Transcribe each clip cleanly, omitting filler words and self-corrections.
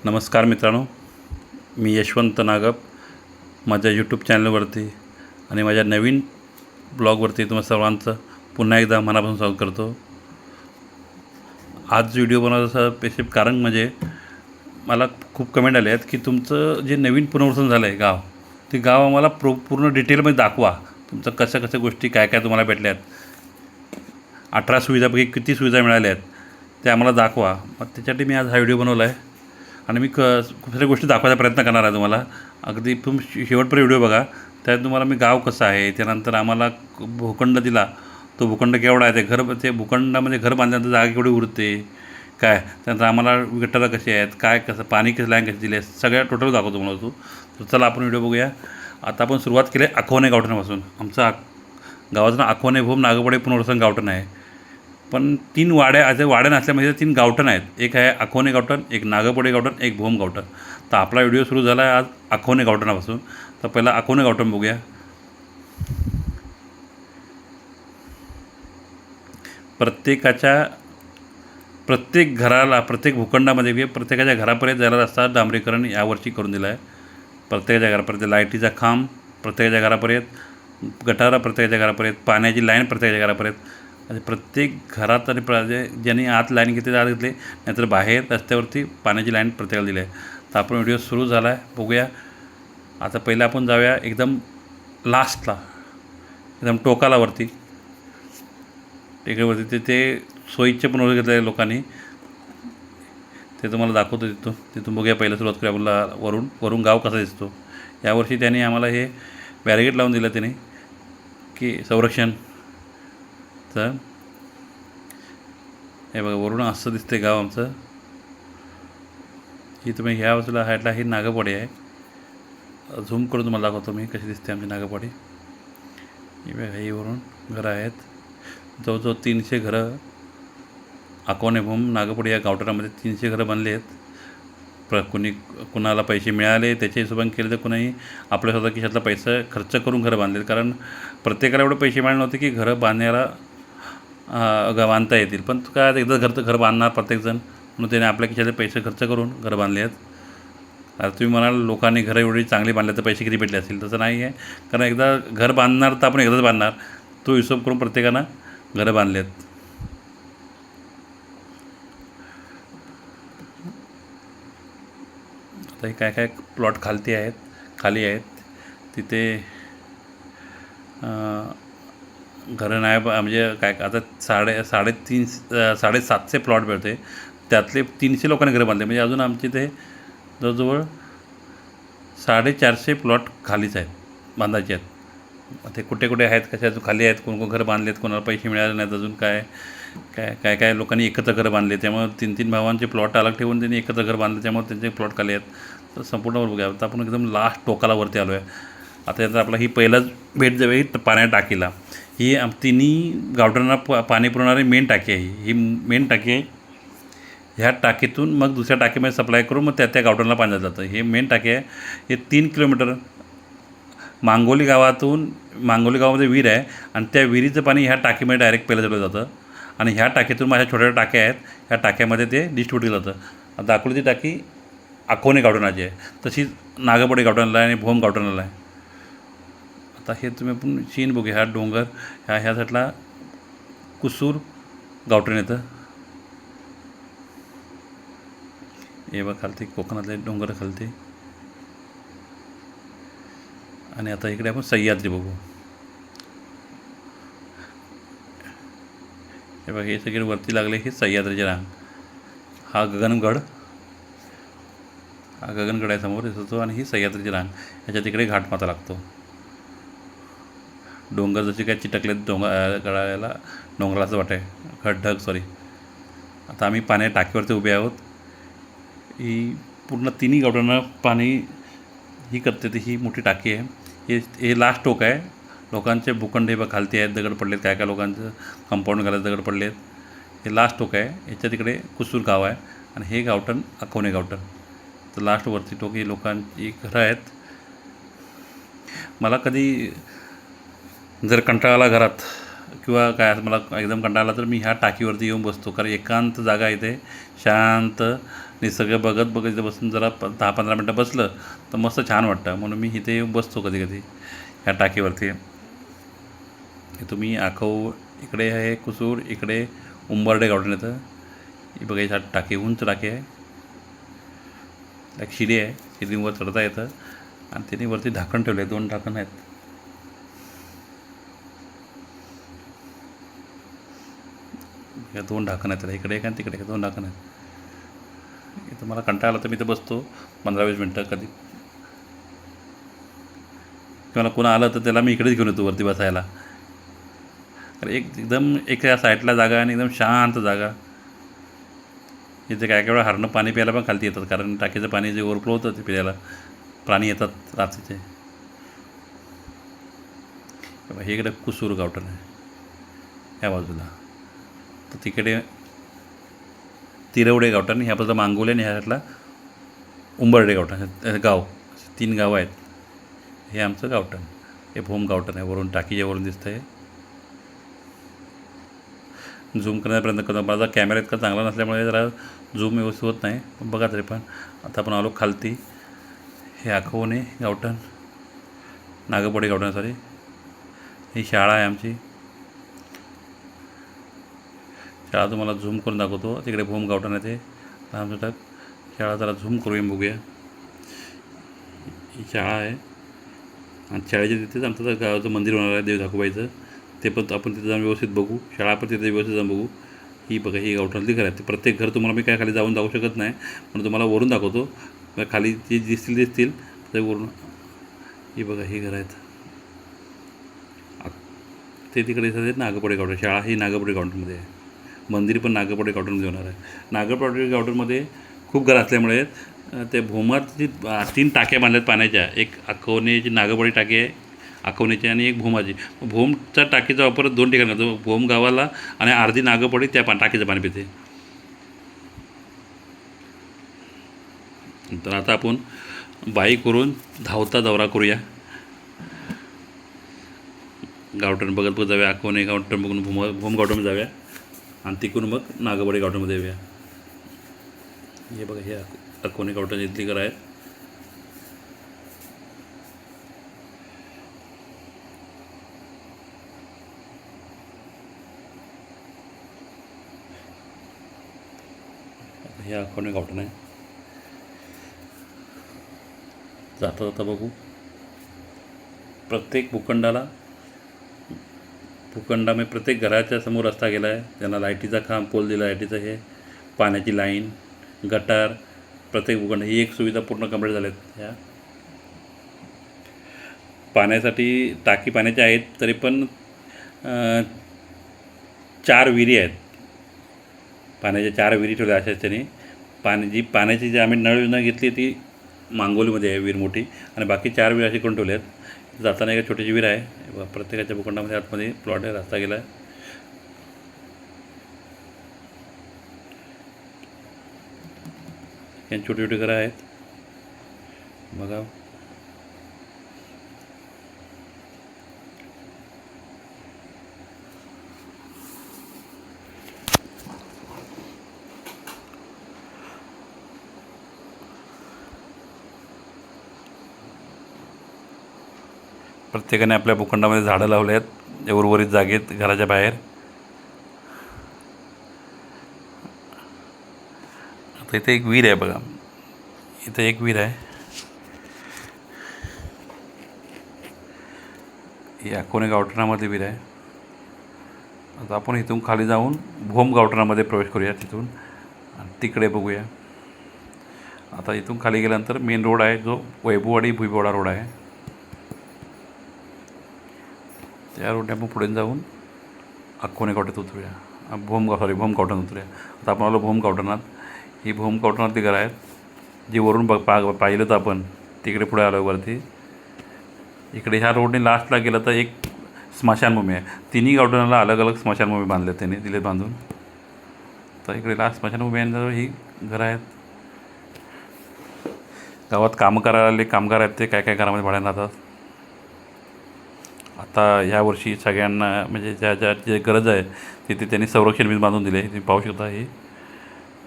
नमस्कार मित्रांनो, मी यशवंत नागप माझ्या यूट्यूब चॅनलवरती आणि माझ्या नवीन ब्लॉगवरती तुम्हा सर्वांचं पुन्हा एकदा मनापासून स्वागत करतो. आज व्हिडिओ बनवण्याचं स्पेसिफिक कारण म्हणजे मला खूप कमेंट आले आहेत की तुमचं जे नवीन पुनर्वसन झालं आहे गाव, ते गाव आम्हाला पूर्ण डिटेलमध्ये दाखवा. तुमचं कसं गोष्टी काय काय तुम्हाला भेटल्या आहेत, 18 सुविधापैकी किती सुविधा मिळाल्या आहेत ते आम्हाला दाखवा. मग त्याच्यासाठी मी आज हा व्हिडिओ बनवला आहे आणि मी खूप साऱ्या गोष्टी दाखवायचा प्रयत्न करणार आहे तुम्हाला. अगदी शेवटपर्यंत व्हिडिओ बघा. त्यात तुम्हाला मी गाव कसं आहे, त्यानंतर आम्हाला भूखंड दिला, तो भूखंड केवढा आहे, ते भूखंडामध्ये घर बांधल्यानंतर जागा केवढी उरते, काय त्यानंतर आम्हाला गटारं कशी आहेत, काय कसं पाणी कसं लाईन कशी दिली आहे, सगळ्या टोटल दाखवतो तुम्हाला तू. तर चला आपण व्हिडिओ बघूया. आता आपण सुरुवात केली आहे अखवणे गावठणापासून. आमचं गावाचं नाव अखवणे भूम नागपडे पुनर्वसन गावठण आहे. पण 3 वाड्या आता वाड्या नसल्यामध्ये 3 गावठण आहेत. एक आहे अखवणे गावठण, एक नागपडे गावठण, एक भूम गावठण. तर आपला व्हिडिओ सुरू झाला आहे आज अखवणे गावठणापासून. तर पहिला अखवणे गावठण बघूया. प्रत्येक घराला, प्रत्येक भूखंडामध्ये प्रत्येकाच्या घरापर्यंत जायला रस्ता डांबरीकरण यावर्षी करून दिला आहे. प्रत्येकाच्या घरापर्यंत लाईटीचा खांब, प्रत्येकाच्या घरापर्यंत गटारा, प्रत्येकाच्या घरापर्यंत पाण्याची लाईन, प्रत्येकाच्या घरापर्यंत. आणि प्रत्येक घरात आणि ज्यांनी आत लाईन घेतली आत घेतले, नाहीतर बाहेर रस्त्यावरती पाण्याची लाईन प्रत्येकाला दिली आहे. तर आपण व्हिडिओ सुरू झाला आहे बघूया. आता पहिलं आपण जाऊया एकदम लास्टला, एकदम टोकालावरती टेकडीवरती. ते सोयीचे पण वगैरे घेतलेले लोकांनी, ते तुम्हाला दाखवतो. तिथून बघूया. पहिलं सुरुवात करूया आपल्याला वरून गाव कसा दिसतो. यावर्षी त्यांनी आम्हाला हे बॅरिगेट लावून दिलं त्याने की संरक्षण. तर हे बघा, वरून असं दिसते गाव आमचं. ही तुम्ही ह्या बाजूला हायटला ही नागपवाडी आहे. झूम करून तुम्हाला दाखवतो मी कशी दिसते आमची नागपवाडी. ही बघा, ही वरून घरं आहेत. जवळजवळ 300 घरं अखवणे भूम नागपवाडी या गावठणामध्ये 300 घरं बनले आहेत. कुणाला पैसे मिळाले त्याच्या हिशोबाने केले, तर कुणाही आपल्या स्वतः खिशातला पैसा खर्च करून घरं बांधले. कारण प्रत्येकाला एवढे पैसे मिळाले नव्हते की घरं बांधण्याला बांधता येतील. पण काय, एकदा घर बांधणार प्रत्येकजण, म्हणून त्याने आपल्या खिशातले पैसे खर्च करून घरं बांधले आहेत. आता तुम्ही म्हणाल लोकांनी घरं एवढी चांगली बांधले तर पैसे किती भेटले असतील. तसं नाही आहे. कारण एकदा घर बांधणार तर आपण एकदाच बांधणार, तो हिशोब करून प्रत्येकानं घरं बांधले आहेत. आता हे काय प्लॉट खाली आहेत. तिथे घरं नाही म्हणजे काय, आता 750 प्लॉट मिळते. त्यातले 300 लोकांनी घरं बांधले. म्हणजे अजून आमचे ते जवळजवळ 450 प्लॉट खालीच आहेत, बांधायचे आहेत. ते कुठे आहेत, कशा खाली आहेत, कोण घरं बांधले आहेत, कोणाला पैसे मिळाले नाहीत अजून. काय लोकांनी एकत्र घरं बांधले. त्यामुळे 3 भावांचे प्लॉट अलग ठेवून त्यांनी एकत्र घर बांधले, त्यामुळे त्यांचे प्लॉट खाली आहेत. तर संपूर्ण बघूया. आता आपण एकदम लास्ट टोकालावरती आलो आहे. आता याचा आपला ही पहिलाच भेट जाऊया ही पाण्या टाकीला. ही तिन्ही गावठणांना पाणी पुरवणारी मेन टाकी आहे. ही मेन टाकी आहे. ह्या टाकीतून मग दुसऱ्या टाकीमध्ये सप्लाय करून मग त्या गावठणाला पाणी जातं. हे मेन टाकी आहे. हे 3 किलोमीटर मांगोली गावामध्ये विहीर आहे आणि त्या विहिरीचं पाणी ह्या टाकीमध्ये डायरेक्ट पहिलं जोडलं जातं. आणि ह्या टाकीतून माझ्या छोट्या टाक्या आहेत, ह्या टाक्यामध्ये ते डिस्ट्रीब्यूट केलं जातं. आता दाखवली ती टाकी अखवणे गावठणाची आहे, तशीच नागपवाडी गावठणाला आहे आणि भूम गावठणाला आहे. आता हे तुम्ही आपण सीन बघूया. ह्या डोंगर ह्या साईडला कुसूर गावठण येतं. हे बघ खालती कोकणातले डोंगर खालती. आणि आता इकडे आपण सह्याद्री बघू. हे बघा, हे सगळे वरती लागले, हे सह्याद्रीचे रांग. हा गगनगड आहे समोर दिसतो. आणि ही सह्याद्रीची रांग. ह्याच्या तिकडे घाटमाता लागतो. डोंगर जसे काय चिटकले गडाला, डोंगराचं वाट आहे, ढग सॉरी. आता आम्ही पाण्या टाकीवरती उभे आहोत. ही पूर्ण तिन्ही गावठणांना पाणी ही करते. ती ही मोठी टाकी आहे. हे लास्ट टोक आहे. लोकांचे भूखंड हे खालती आहेत, दगड पडलेत. काय लोकांचं कंपाऊंड घालायचं दगड पडलेत. हे लास्ट टोक आहे. ह्याच्या तिकडे कुसूर गाव आहे आणि हे गावठण अखवणे गावठण. तर लास्टवरती टोक ही लोकांची घरं आहेत. मला कधी जर कंटाळा आला घरात किंवा काय, मला एकदम कंटाळा आला तर मी ह्या टाकीवरती येऊन बसतो. कारण एकांत जागा इथे, शांत निसर्ग बघत बघत इथं बसून जरा 10-15 मिनटं बसलं तर मस्त छान वाटतं. म्हणून मी इथे येऊन बसतो कधी कधी ह्या टाकीवरती. हे तुम्ही आखव इकडे आहे कुसूर, इकडे उंबर्डे गावठण येतं. ही बघा ही टाकी उंच टाकी आहे. एक शिडी आहे, शिडीवर चढता येतं आणि तिने वरती झाकण ठेवले, 2 झाकण आहेत. या 2 झाकण आहेत, इकडे एक आणि तिकडे एक, 2 झाकण आहेत. इथं मला कंटाळा आला तर मी इथं बसतो 15-20 मिनटं कधी. किंवा कोणा आलं तर त्याला मी इकडेच घेऊन येतो वरती बसायला. तर एकदम एका साईडला जागा आणि एकदम शांत जागा. इथे काय काय वेळा हरणं पाणी प्यायला पण खालती येतात, कारण टाकीचं पाणी जे ओव्हरफ्लो होतं ते प्यायला प्राणी येतात रात्रीचे. हे इकडे कुसूर गावठण आहे ह्या बाजूला, तर तिकडे तिरवडे गावठण, ह्या बाजूला मांगोले आणि ह्या साईडला उंबर्डे गावठण गाव. 3 गावं आहेत. हे आमचं गावठण, हे भोम गावठण आहे. वरून टाकीच्या वरून दिसतं आहे. झूम करण्याचा प्रयत्न करतो, माझा कॅमेरा इतका चांगला नसल्यामुळे जरा झूम व्यवस्थित होत नाही, पण बघा तरी पण. आता आपण आलो खालती. हे आखवणे गावठण, नागपडे गावठण सॉरी. ही शाळा आहे आमची. शाळा तुम्हाला झूम करून दाखवतो. तिकडे भोम गावठण आहे ते आमचं शाळा. जरा झूम करूया बघूया. ही शाळा आहे आणि शाळेच्या तिथेच आमचं गावाचं मंदिर होणार आहे देव धाकूबाईचं. ते पण आपण तिथे जाऊन व्यवस्थित बघू. शाळा पण तिथे व्यवस्थित जाऊन बघू. ही बघा ही गावठणातली घर आहे. ते प्रत्येक घर तुम्हाला मी काय खाली जाऊन दाखवू शकत नाही, पण तुम्हाला वरून दाखवतो. खाली जे दिसतील ते वरून. ही बघा ही घर आहेत. ते तिकडे आहेत नागपडे गावठण. शाळा ही नागपडे गावठणमध्ये आहे. मंदिर पण नागपडे गावठणमध्ये होणार आहे. नागपडे गावठणमध्ये खूप घर असल्यामुळे ते भोमात जी 3 टाक्या बांधल्यात पाण्याच्या. एक अखवणेची नागपडी टाकी आहे अखवणेची आणि एक भोमाची. भोमच्या टाकीचा वापर 2 ठिकाणी करतो. भोम गावाला आणि अर्धी नागपडी त्या टाकीचं पाणी पिते. तर आता आपण बाईकवरून धावता दौरा करूया. गावठण बघत बघत जाऊया. अखवणे गावठण बघून भोम गावठणमध्ये जाऊया आणि तिकडून मग नागपडी गावठणमध्ये येऊया. हे बघा हे अखवणे गावठण इथली घर आहेत. हे अखवणे गावठण आहे. जाता जाता बघू. प्रत्येक भूखंडामध्ये प्रत्येक घराच्या समोर रस्ता गेला आहे. त्यांना लाईटीचा खांब पोल दिला, लाईटीचं हे पाण्याची लाईन, गटार. प्रत्येक भूखंड ही एक सुविधा पूर्ण कंप्लीट झाल्यात. ह्या पाण्यासाठी टाकी पाण्याच्या आहेत, तरी पण 4 विहिरी आहेत. पाण्याच्या 4 विहिरी ठेवल्या अशाच त्याने. पाण्याची जी आम्ही नळ योजना घेतली ती मांगोलीमध्ये आहे विहीर मोठी, आणि बाकी 4 विहीर अशी करून ठेवल्या आहेत. जाताना एक छोटीशी विहीर आहे. प्रत्येकाच्या भूखंडामध्ये आतमध्ये प्लॉट आहे, रस्ता गेला आहे. यांची छोटी छोटी घरं आहेत बघा. प्रत्येकाने आपल्या भूखंडामध्ये झाडं लावले आहेत उर्वरित जागेत घराच्या बाहेर. आता इथे एक विहीर आहे बघा. इथे एक विहीर आहे. ही अखवणे गावठणामध्ये विहीर आहे. आता आपण इथून खाली जाऊन भोम गावठणामध्ये प्रवेश करूया तिथून आणि तिकडे बघूया. आता इथून खाली गेल्यानंतर मेन रोड आहे जो वैभववाडी भुईबोडा रोड आहे. त्या रोडने आपण पुढे जाऊन अखवणे गावठणात उतरूया. भोम गावठण उतरूया. आता आपण आलो भोम गावठणात. ही भोम गावठणातली घरं आहेत जी वरून पाहिलं तर आपण तिकडे पुढे आलो वरती. इकडे ह्या रोडने लास्टला गेलं तर एक स्मशानभूमी आहे. तिन्ही गावठणाला अलग अलग स्मशानभूमी बांधले त्यांनी दिले बांधून. तर इकडे लास्ट स्मशानभूमी आहे. ही घरं आहेत. गावात कामं करायला आले कामगार आहेत ते काय काय घरामध्ये भाड्यानं राहतात. आता ह्या वर्षी सगळ्यांना म्हणजे ज्या ज्या जे गरज आहे तिथे त्यांनी संरक्षण वीज बांधून दिले. तुम्ही पाहू शकता. हे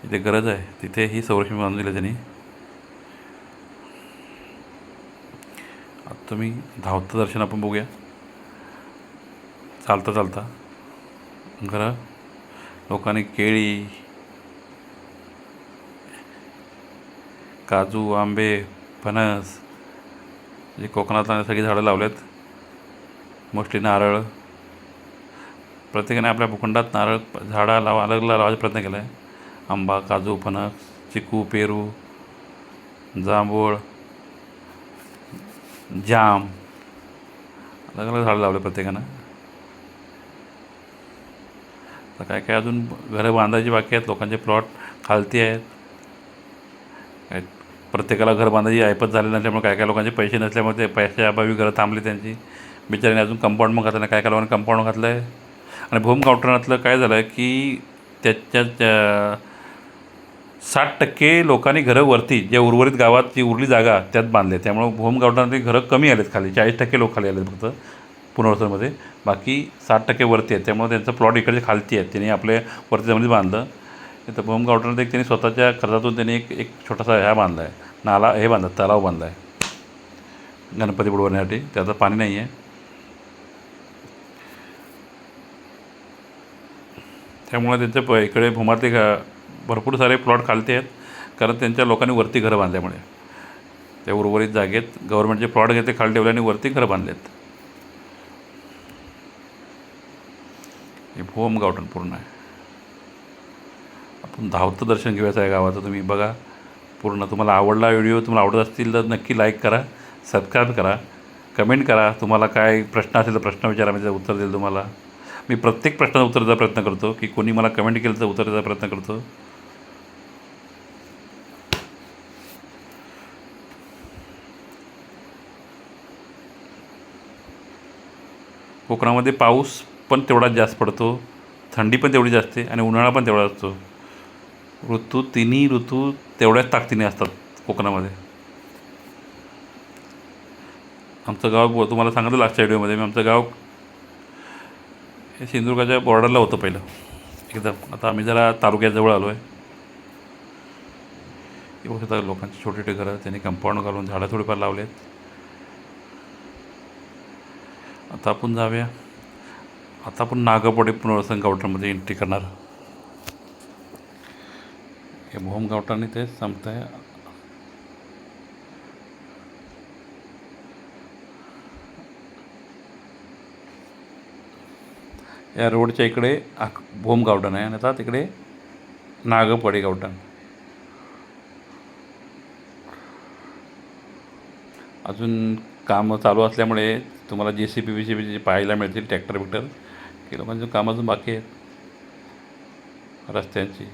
जिथे गरज आहे तिथे ही संरक्षण बांधून दिलं त्यांनी. आता तुम्ही धावतं दर्शन आपण बघूया. चालता चालता खरं लोकांनी केळी, काजू, आंबे, फणस, जे कोकणातला सगळी झाडं लावलेत. मोस्टली नारळ. प्रत्येकाने आपल्या भूखंडात नारळ झाडं अलग लावायचा प्रयत्न केला आहे. आंबा, काजू, फणस, चिकू, पेरू, जांभूळ, जाम, अलग झाडं लावले प्रत्येकानं. तर काय काय अजून घरं बांधायची बाकी आहेत. लोकांचे प्लॉट खालती आहेत. काय प्रत्येकाला घर बांधायची ऐपत झाली नसल्यामुळे काय काय लोकांचे पैसे नसल्यामुळे ते पैशाअभावी घरं थांबली त्यांची. बिचाऱ्याने अजून कंपाऊंड मग घातलं नाही. काय काय लोकांनी कंपाऊंड घातलं आहे. आणि भूम गावठाणातलं काय झालं आहे की त्याच्या 60% लोकांनी घरं वरती जे उर्वरित गावात जी उरली जागा त्यात बांधले. त्यामुळं भूम गावठाणातली घरं कमी आलेत खाली. 40% लोक खाली आलेत फक्त पुनर्वसनमध्ये. बाकी 60% वरती आहेत. त्यामुळे त्यांचं प्लॉट इकडचे खालती आहेत. त्यांनी आपल्या वरती जमिनीत बांधलं. तर भूम गावठाणात एक त्यांनी स्वतःच्या खर्चातून त्यांनी एक छोटासा ह्या बांधला आहे. नाला हे बांधला, तलाव बांधला आहे गणपती बुडवण्यासाठी. त्याचं पाणी नाही आहे. त्यामुळे त्यांच्या इकडे भूमातले भरपूर सारे प्लॉट खालते आहेत. कारण त्यांच्या लोकांनी वरती घरं बांधल्यामुळे त्या उर्वरित जागेत गव्हर्नमेंटचे प्लॉट घेतले खाली ठेवले आणि वरती घरं बांधलेत. हे भूम गावठण पूर्ण आहे. आपण धावतं दर्शन घेऊयाचं आहे गावाचं. तुम्ही बघा पूर्ण. तुम्हाला आवडला व्हिडिओ, तुम्हाला आवडत असतील तर नक्की लाईक करा, सबस्क्राईब करा, कमेंट करा. तुम्हाला काय प्रश्न असेल तर प्रश्न विचारा, मी त्याचं उत्तर देईल तुम्हाला. मी प्रत्येक प्रश्नाचं उत्तर द्यायचा प्रयत्न करतो. की कोणी मला कमेंट केलं तर उत्तर द्यायचा प्रयत्न करतो. कोकणामध्ये पाऊस पण तेवढाच जास्त पडतो, थंडी पण तेवढी जास्त आणि उन्हाळा पण तेवढा असतो. तिन्ही ऋतू तेवढ्याच ताकदीने असतात कोकणामध्ये. आमचं गाव तुम्हाला सांगितलं लास्टच्या व्हिडिओमध्ये मी. आमचं गाव हे सिंधुदुर्गाच्या बॉर्डरला होतं पहिलं एकदम. आता आम्ही जरा तालुक्याजवळ आलो आहे. हे बघता लोकांची छोटे छोटे घरं त्यांनी कंपाऊंड घालून झाडं थोडीफार लावलेत. आता आपण जाऊया. आता आपण नागपडे पुनर्वसन गावठाणामध्ये एंट्री करणार. हे भूम गावठाण तेच संपत आहे. या रोडच्या इकडे भूम गावठाण आहे आणि आता तिकडे नागपडे गावठाण. अजून कामं चालू असल्यामुळे तुम्हाला JCB BCB पाहायला मिळतील. ट्रॅक्टर बिक्टर की लोकांचं काम अजून बाकी आहेत रस्त्यांची.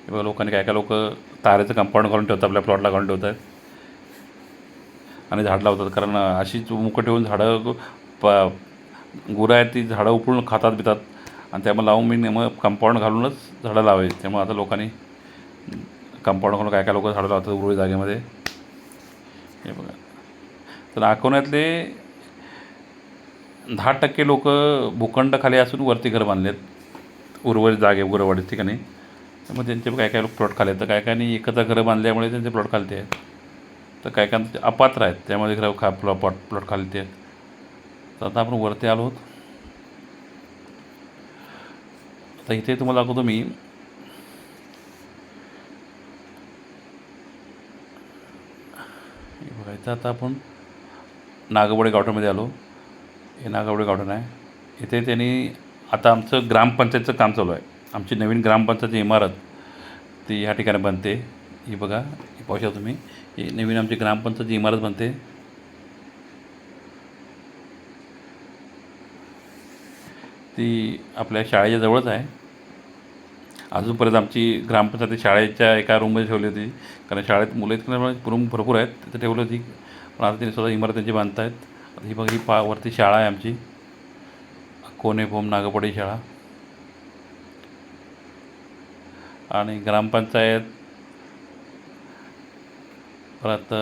किंवा लोकांनी काय काय लोक तारेचं कंपाऊंड घालून ठेवतात, आपल्या प्लॉटला घालून ठेवतात आणि झाड लावतात. कारण अशीच मुकं ठेवून झाडं गुरं आहेत ती झाडं उपळून खातात बितात. आणि त्यामुळे लावून मी मग कंपाऊंड घालूनच झाडं लावायची. त्यामुळे आता लोकांनी कंपाऊंड घालून काय काय लोक झाडं लावतात उर्वरित जागेमध्ये. हे बघा. तर अकोल्यातले 10% लोक भूखंड खाली असून वरती घर बांधलेत उर्वरित जागे गुरवाडीत ठिकाणी. त्यामुळे त्यांचे काय काय लोक प्लॉट खाले आहेत. तर काय काय एकत्र घरं बांधल्यामुळे त्यांचे प्लॉट खालते आहेत. तर काय काय अपात्र आहेत त्यामुळे घरं प्लॉट खालते आहेत. तर आता आपण वरती आलो आहोत. आता इथे तुम्हाला दाखवतो मी. बघायचं आता आपण नागवडे गावठाणामध्ये आलो. हे नागवडे गावठाण आहे. इथे त्यांनी आता आमचं ग्रामपंचायतचं काम चालू आहे. आमची नवीन ग्रामपंचायतची इमारत ती ह्या ठिकाणी बनते. ही बघा, ही पाहू शकता तुम्ही. ही नवीन आमची ग्रामपंचायतची इमारत बनते. ती आपल्या शाळेच्या जवळच आहे. अजूनपर्यंत आमची ग्रामपंचायत शाळेच्या एका रूममध्ये ठेवली होती. कारण शाळेत मुलं इतक्या रूम भरपूर आहेत तिथे ठेवली होती. पण आता त्यांनी स्वतः इमारत त्यांची बांधत आहेत. ही बघा, ही वरती शाळा आहे आमची कोणे भूम नागपडे शाळा. आणि ग्रामपंचायत परत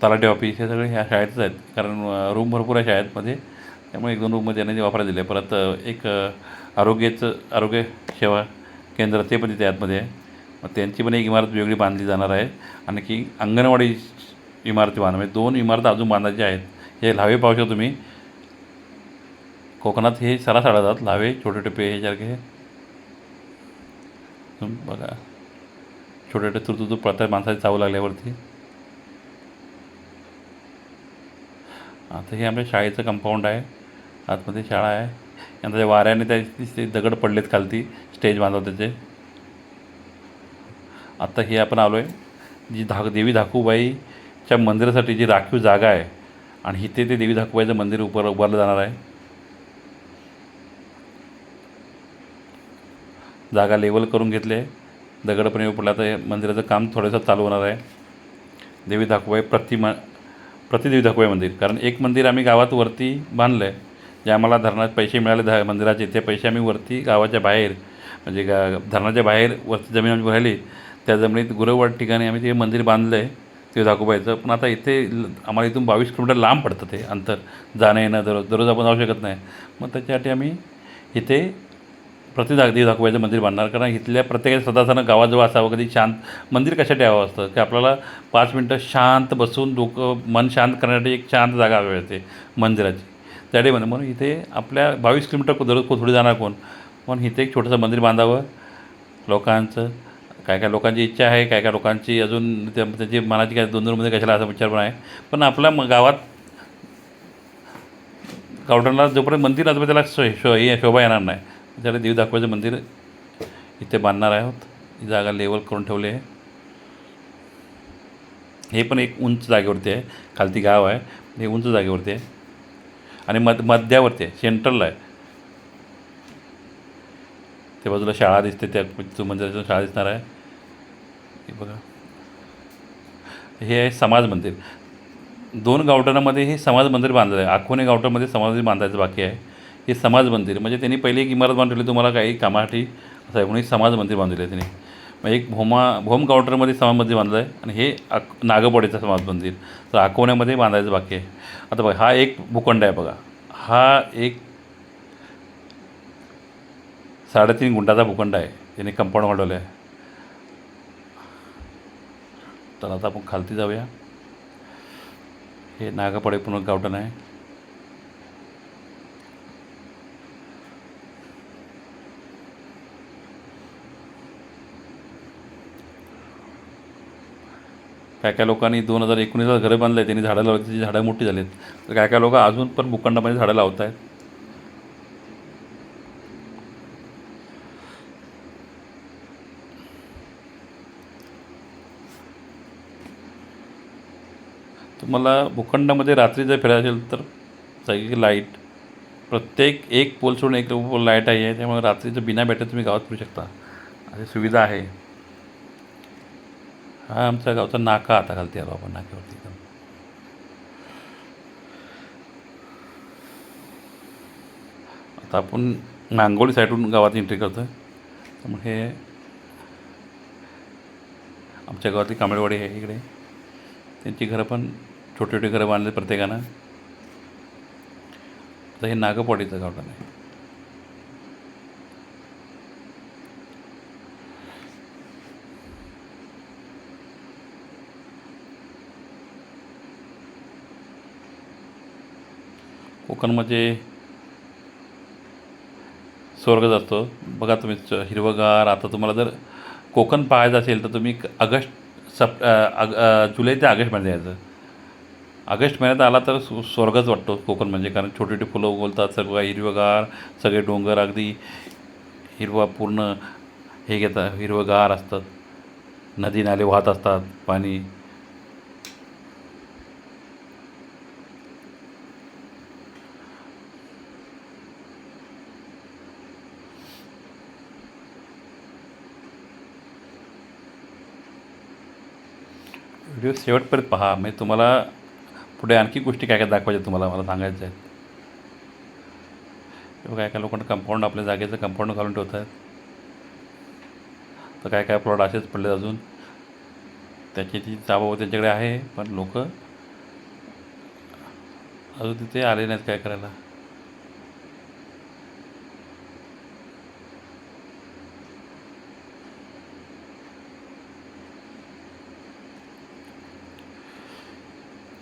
तलाठी ऑफिस हे सगळे ह्या शाळेतच आहेत. कारण रूम भरपूर आहे शाळेमध्ये, त्यामुळे 1-2 रूममध्ये त्यांनी वापरायला दिले. परत एक आरोग्य सेवा केंद्र ते पण तिथे आतमध्ये आहे. मग त्यांची पण एक इमारत वेगळी बांधली जाणार आहे. आणखी अंगणवाडी इमारती बांधणार, म्हणजे 2 इमारती अजून बांधायच्या आहेत. हे लावे पाहू शकता तुम्ही. कोकणात हे सरास आढळतात लावे, छोटे छोटे ह्यासारखे. बघा, छोटे छोटे तुरतुतू पळतात माणसाचे चावू लागल्यावरती. आता हे आमच्या शाळेचं कंपाऊंड आहे, आतमध्ये शाळा आहे. नंतर त्या वाऱ्याने ते दगड पडलेत खालती, स्टेज बांधव त्याचे. आत्ता हे आपण आलो आहे जी देवी धाकूबाईच्या मंदिरासाठी जी राखीव जागा आहे, आणि इथे ते देवी धाकूबाईचं मंदिर उभारलं जाणार आहे. जागा लेवल करून घेतली आहे, दगड पण येऊ पडला. तर मंदिराचं काम थोडंसं चालू होणार आहे. देवी धाकूबाई प्रतिदेवी धाकूबाई मंदिर. कारण एक मंदिर आम्ही गावात वरती बांधलं आहे, जे आम्हाला धरणात पैसे मिळाले मंदिराचे. ते पैसे आम्ही वरती गावाच्या बाहेर, म्हणजे धरणाच्या बाहेर वरती जमीन आमची राहिली, त्या जमिनीत गुरववाड ठिकाणी आम्ही ते मंदिर बांधलं आहे ते धाकूबाईचं. पण आता इथे आम्हाला इथून 22 किलोमीटर लांब पडतं ते अंतर, जाणं येणं दररोज आपण जाऊ शकत नाही. मग त्याच्यासाठी आम्ही इथे देवी धाकूबाईचं मंदिर बांधणार. कारण इथल्या प्रत्येकाच्या सदासनं गावाजवळ असावं. कधी शांत मंदिर कशासाठी हवं असतं की आपल्याला 5 मिनटं शांत बसून डोकं मन शांत करण्यासाठी एक शांत जागा हवी होते मंदिराची. त्यासाठी म्हणून इथे आपल्या 22 किलोमीटर दररोज थोडी जाणार कोण, पण इथे एक छोटंसं मंदिर बांधावं. लोकांचं काय काय लोकांची इच्छा आहे, काय काय लोकांची अजून त्याची मनाची काय 2 रूममध्ये कशाला असा विचार पण आहे. पण आपल्या गावात गावठाणाला जोपर्यंत मंदिर असतं त्याला शोभा येणार नाही. त्याला देवी धाकूबाईचं मंदिर इथे बांधणार आहोत. ही जागा लेवल करून ठेवली आहे. हे पण एक उंच जागेवरती आहे, खालती गाव आहे, हे उंच जागेवरती आहे आणि मध्यावरती आहे, सेंट्रलला आहे. त्या बाजूला शाळा दिसते, त्या मंदिरातून शाळा दिसणार आहे. हे बघा, हे आहे समाज मंदिर. 2 गावठाणामध्ये हे समाज मंदिर बांधलं आहे. आखोने गावठाणामध्ये समाज मंदिर बांधायचं बाकी आहे. हे समाज मंदिर म्हणजे त्यांनी पहिली एक इमारत बांधली तुम्हाला काही कामासाठी असं आहे म्हणून समाज मंदिर बांधलेलं आहे त्यांनी. मग एक भोम गावठरमध्ये समाज मंदिर बांधलं आहे, आणि हे नागपाडीचं समाज मंदिर तर अकोण्यामध्ये बांधायचं बाकी आहे. आता बघा, हा एक भूखंड आहे. बघा, हा एक 3.5 गुंठाचा भूखंड आहे, त्याने कंपाऊंड वाढवलं आहे. तर आता आपण खालती जाऊया. हे नागपाडी पुन्हा गावठण आहे. काय काय लोकांनी 2019ला घरं बांधलं आहे, त्यांनी झाडं लावली, त्याची झाडं मोठी झाली आहेत. तर काय काय लोक अजून पण भूखंडामध्ये झाडं लावत आहेत. तुम्हाला भूखंडामध्ये रात्री जर फिरायचं असेल तर सगळी लाईट, प्रत्येक एक पोल सोडून एक पोल लाईट आहे. त्यामुळे रात्रीचं बिना बॅटरी तुम्ही गावात फिरू शकता, अशी सुविधा आहे. हा आमच्या गावचा नाका. आता खालती आलो आपण नाक्यावरती. आता आपण नांगोली साईडून गावात एंट्री करतो आहे. त्यामुळे हे आमच्या गावातली कांबळेवाडी आहे. इकडे त्यांची घरं पण छोटी छोटी घरं बांधली प्रत्येकानं. आता हे नागपाडीचं गावठाण आहे. कोकणमध्ये स्वर्गच असतो. बघा तुम्ही, हिरवंगार. आता तुम्हाला जर कोकण पाहायचं असेल तर तुम्ही जुलै ते ऑगस्टमध्ये यायचं. ऑगस्ट महिन्यात आला तर स्वर्गच वाटतो कोकण म्हणजे. कारण छोटी छोटी फुलं उगवतात, सगळं हिरवंगार, सगळे डोंगर अगदी हिरवा पूर्ण हे घेतात, हिरवंगार असतात. नदी नाले वाहत असतात, पाणी. व्हिडिओ शेवटपर्यंत पहा, म्हणजे तुम्हाला पुढे आणखी गोष्टी काय काय दाखवायच्या तुम्हाला मला सांगायच्या आहेत. काय काय लोकांना कंपाऊंड, आपल्या जागेचं कंपाऊंड घालून ठेवत आहेत. तर काय काय प्लॉट असेच पडले अजून, त्याची ती जागा त्यांच्याकडे आहे, पण लोक अजून तिथे आले नाहीत काय करायला.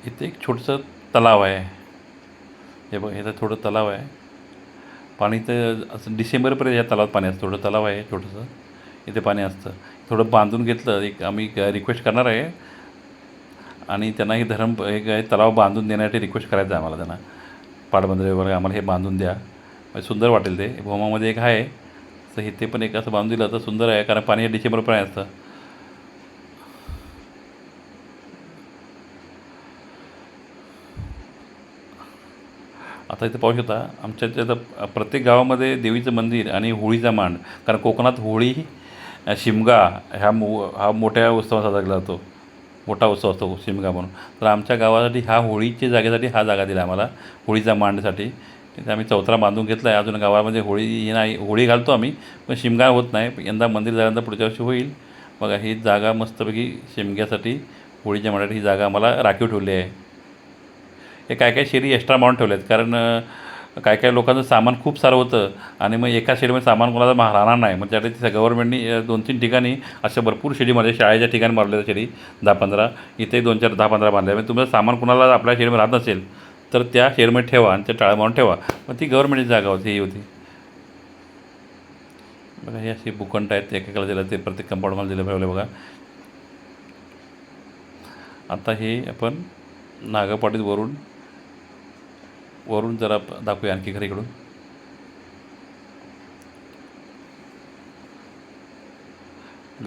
इथे एक छोटंसं तलाव आहे. हे बघ, इथं थोडं तलाव आहे. पाणी तर असं डिसेंबरपर्यंत या तलावात पाणी असतं. थोडं तलाव आहे छोटंसं, इथे पाणी असतं. थोडं बांधून घेतलं, एक आम्ही रिक्वेस्ट करणार आहे आणि त्यांना हे धरण हे तलाव बांधून देण्यासाठी रिक्वेस्ट करायचं आहे आम्हाला त्यांना. पाटबंधारे वगैरे आम्हाला हे बांधून द्या, म्हणजे सुंदर वाटेल ते. भोमामध्ये एक आहे, तर इथे पण एक असं बांधून दिलं तर सुंदर आहे, कारण पाणी हे डिसेंबरपर्यंत असतं. आता इथे पाहू शकता आमच्या इथे आता प्रत्येक गावामध्ये देवीचं मंदिर आणि होळीचा मांड. कारण कोकणात होळी, शिमगा हा मोठ्या उत्सवात साजरा केला जातो. मोठा उत्सव असतो शिमगा म्हणून. तर आमच्या गावासाठी हा होळीच्या जागेसाठी हा जागा दिला आम्हाला, होळीचा मांडसाठी. तिथे आम्ही चौथरा बांधून घेतला आहे. अजून गावामध्ये होळी ही नाही, होळी घालतो आम्ही, पण शिमगा होत नाही. यंदा मंदिर झाल्यानंतर पुढच्या वर्षी होईल. बघा, ही जागा मस्तपैकी शिमग्यासाठी, होळीच्या मांडासाठी ही जागा आम्हाला राखीव ठेवली आहे. हे काय काय शेरी एक्स्ट्रा मारून ठेवले आहेत, कारण काय काय लोकांचं सामान खूप सारं होतं आणि मग एका शेडमध्ये सामान कोणाला राहणार नाही. मग त्यासाठी तिथं गव्हर्नमेंटनी 2-3 ठिकाणी अशा भरपूर शेडी मारल्या. शाळेच्या ठिकाणी मारल्या शेडी 10-15, इथे 2-4 10-15 बांधल्या. म्हणजे तुम्हाला सामान कुणाला आपल्या शेडमध्ये राहत नसेल तर त्या शेडमध्ये ठेवा आणि त्या टाळं मारून ठेवा. मग ती गव्हर्नमेंटची जागा होती, ही होती. बघा, हे असे भूखंड आहेत, एकेकाला दिलं ते प्रत्येक कंपाऊंडमध्ये दिलं ठेवलं. बघा, आता हे आपण नागपाटीत वरून वरून जरा दाखवूया आणखी खरं इकडून.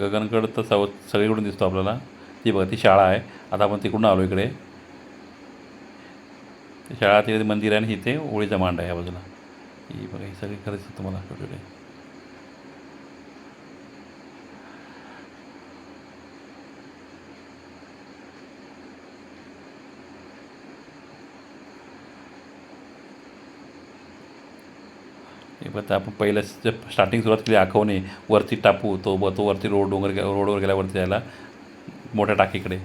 गगनगड तर सगळीकडून दिसतो आपल्याला. ती बघा, ती शाळा आहे. आता आपण तिकडून आलो इकडे. ती शाळा, तिकडे मंदिर आहे आणि इथे होळीचा मांड आहे या बाजूला. ही बघा, ही सगळी खरंच तुम्हाला छोटे. हे बघा, आपण पहिलं स्टार्टिंग सुरुवात केली आखवणे, वरती टापू, तो वरती रोडवर गेल्यावरती जायला मोठ्या टाकीकडे.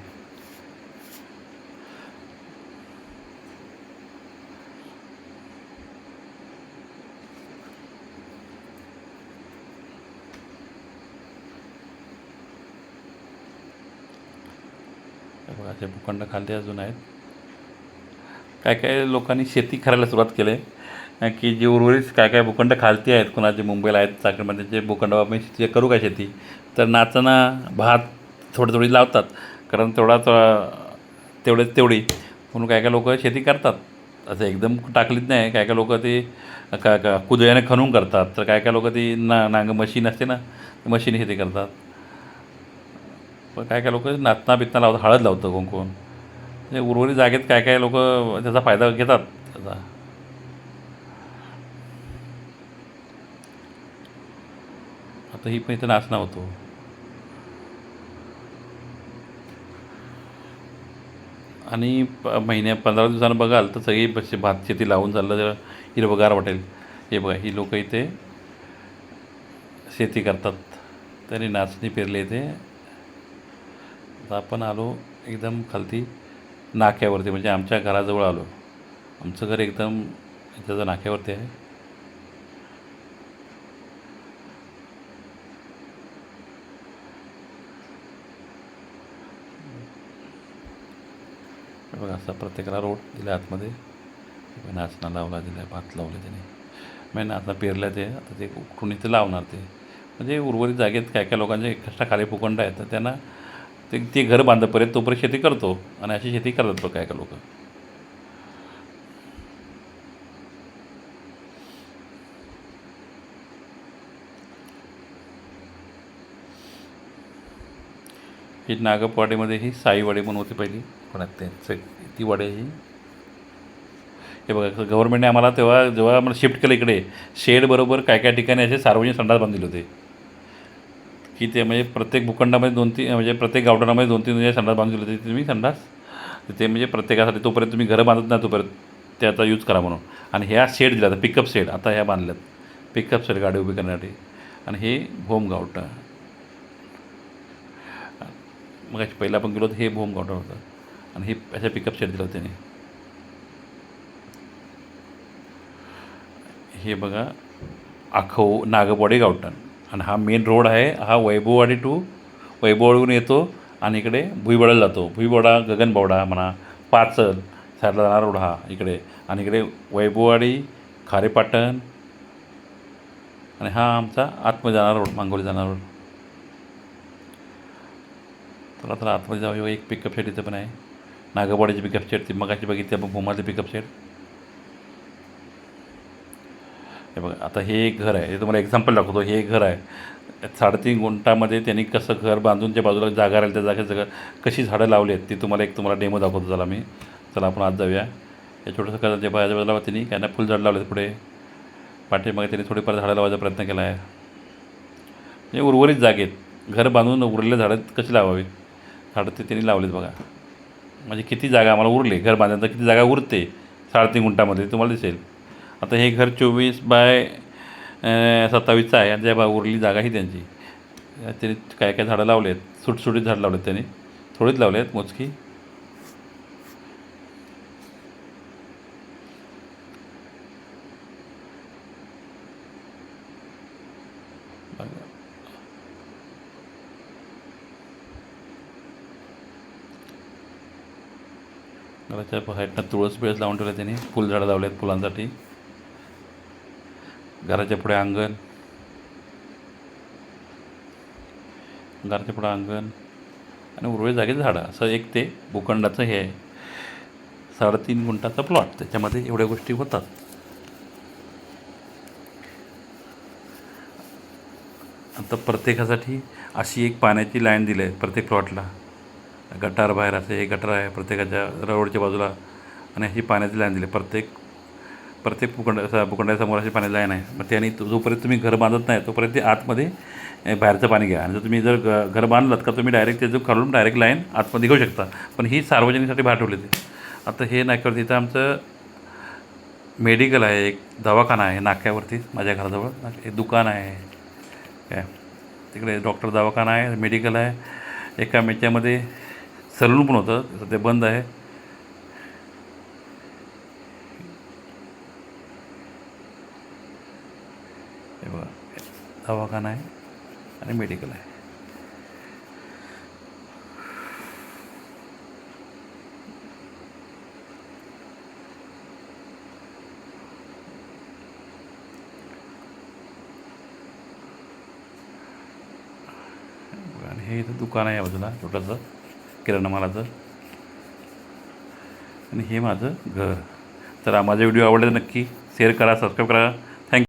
हे बघा, असे भूखंड खाली अजून आहेत. काय काय लोकांनी शेती करायला सुरुवात केली आहे, की जे उर्वरित काय काय भूखंड खालती आहेत, कोणाचे मुंबईला आहेत, चाकणमध्ये, जे भूखंड आपण शेती करू का शेती, तर नाचणा भात थोडी लावतात. कारण तेवढी म्हणून काय काय लोक शेती करतात. असं एकदम टाकलीच नाही. काय काय लोक ते कुदळ्याने खणून करतात, तर काय काय लोक ती नांग मशीन असते ना, मशीन शेती करतात. पण काय काय लोक नाचना बितना लावतात, हळद लावतं कोण कोण. म्हणजे उर्वरित जागेत काय काय लोक त्याचा फायदा घेतात त्याचा. आता ही पण इथं नाचना होतो. आणि 15 दिवसानं बघाल तर सगळी भात शेती लावून चाललं, जरा हिरवगार वाटेल. हे बघा, ही लोक इथे शेती करतात. त्यांनी नाचणी पेरली इथे. आता आपण आलो एकदम खालती नाक्यावरती, म्हणजे आमच्या घराजवळ आलो. आमचं घर एकदम त्याच्या नाक्यावरती आहे. बघा, असा प्रत्येकाला रोड दिला आतमध्ये. नाचणं लावला दिला आहे, भात लावले त्याने. म्हणजे नाचणं पेरलं ते, आता ते उठून इथे लावणार ते. म्हणजे उर्वरित जागेत काय काय लोकांचे एक्स्ट्रा खाली भूखंड आहेत, तर त्यांना ते घर बांधपर्यंत तोपर्यंत शेती करतो. आणि अशी शेती करतात बघ काय काय लोक. ही नागपवाडीमध्ये ही साईवाडी म्हणून होती पहिली, पण ती वाडी ही. हे बघा, गव्हर्नमेंटने आम्हाला जेव्हा आम्हाला शिफ्ट केलं इकडे, शेडबरोबर काय काय ठिकाणी असे सार्वजनिक संडास बांधले होते, की ते म्हणजे प्रत्येक भूखंडामध्ये 2-3, म्हणजे प्रत्येक गावठाणामध्ये 2-3 म्हणजे संडास बांधले होते. तुम्ही संडास तिथे म्हणजे प्रत्येकासाठी, तोपर्यंत तुम्ही घरं बांधत नाही तोपर्यंत त्याचा यूज करा म्हणून. आणि ह्या शेड दिल्या आता पिकअप शेड, आता ह्या बांधल्यात पिकअप शेड गाडी उभी करण्यासाठी. आणि हे भोम गावठा. मग पहिला आपण गेलो तर हे भोम गावठा होतं आणि हे अशा पिकअप शेड दिलं होतं त्याने. हे बघा आखो नागपवाडी गावठण आणि हा मेन रोड आहे. हा वैभववाडी टू वैभववाडीहून येतो आणि इकडे भुईबोडाला जातो. भुईबोडा गगनबावडा म्हणा पाचल साईडला जाणारा रोड हा इकडे आणि इकडे वैभववाडी खारेपाटण आणि हा आमचा आतमध्ये जाणारा रोड मांगोली जाणारा रोड. तर आतमध्ये जाऊ. एक पिकअप शेट इथं पण आहे. नागपवाडीची पिकअप शेट ती मगाशी बघितली आपण भूमाची पिकअप शेट. हे बघा आता हे एक घर आहे. हे तुम्हाला एक्झाम्पल दाखवतो. हे एक घर आहे 3.5 गुंठामध्ये त्यांनी कसं घर बांधून त्या बाजूला जागा राहील त्या जागेत सगळं कशी झाडं लावली आहेत ती तुम्हाला डेमो दाखवतो. चला आपण आज जाऊया. हे छोटंसं कसं जे बाजूच्या बाजूला त्यांनी काय ना फुलझाड लावले पुढे पाठीमागे त्यांनी थोडीफार झाडं लावायचा प्रयत्न केला आहे. म्हणजे उर्वरित जागेत घर बांधून उरलेले झाडं कशी लावावी झाडं ते त्यांनी लावलेत बघा. म्हणजे किती जागा आम्हाला उरली घर बांधण्यानंतर किती जागा उरते 3.5 गुंठामध्ये तुम्हाला दिसेल. आता हे घर 24x27 आहे आणि त्या उरलेली जागा ही त्यांची. त्यांनी काय काय झाडं लावले आहेत सुटसुटीत झाडं लावले आहेत त्यांनी थोडीच लावले आहेत मोजकी. घराच्या साईडनं तुळस बिळस लावून ठेवलं त्यांनी फुलझाडं लावले आहेत फुलांसाठी. घराच्या पुढे अंगण आणि उर्वरित जागेत झाडं असं एक ते भूखंडाचं हे आहे. 3.5 गुंठाचा प्लॉट त्याच्यामध्ये एवढ्या गोष्टी होतात. आता प्रत्येकासाठी अशी एक पाण्याची लाईन दिली आहे प्रत्येक प्लॉटला. गटार बाहेर असं हे गटार आहे प्रत्येकाच्या रोडच्या बाजूला आणि अशी पाण्याची लाईन दिली प्रत्येक भूखंडासमोर अशी पाण्याची लाईन आहे. मग त्याने जोपर्यंत तुम्ही घर बांधत नाही तोपर्यंत ते आतमध्ये बाहेरचं पाणी घ्या आणि जर तुम्ही घर बांधलात का तुम्ही डायरेक्ट त्याचं खालून डायरेक्ट लाईन आतमध्ये घेऊ शकता. पण ही सार्वजनिकसाठी बाहेर ठेवली ते. आता हे नाक्यावरती इथं आमचं मेडिकल आहे एक दवाखाना आहे नाक्यावरती माझ्या घराजवळ एक दुकान आहे काय तिकडे डॉक्टर दवाखाना आहे मेडिकल आहे. एका याच्यामध्ये सलून पण होतं सध्या बंद आहे. हे बघा दवाखाना आहे आणि मेडिकल आहे. आणि हे इथं दुकान आहे बाजूला छोटंसं किराणा मालाचं आणि हे माझं घर. तर माझे व्हिडिओ आवडले तर नक्की शेअर करा सबस्क्राईब करा.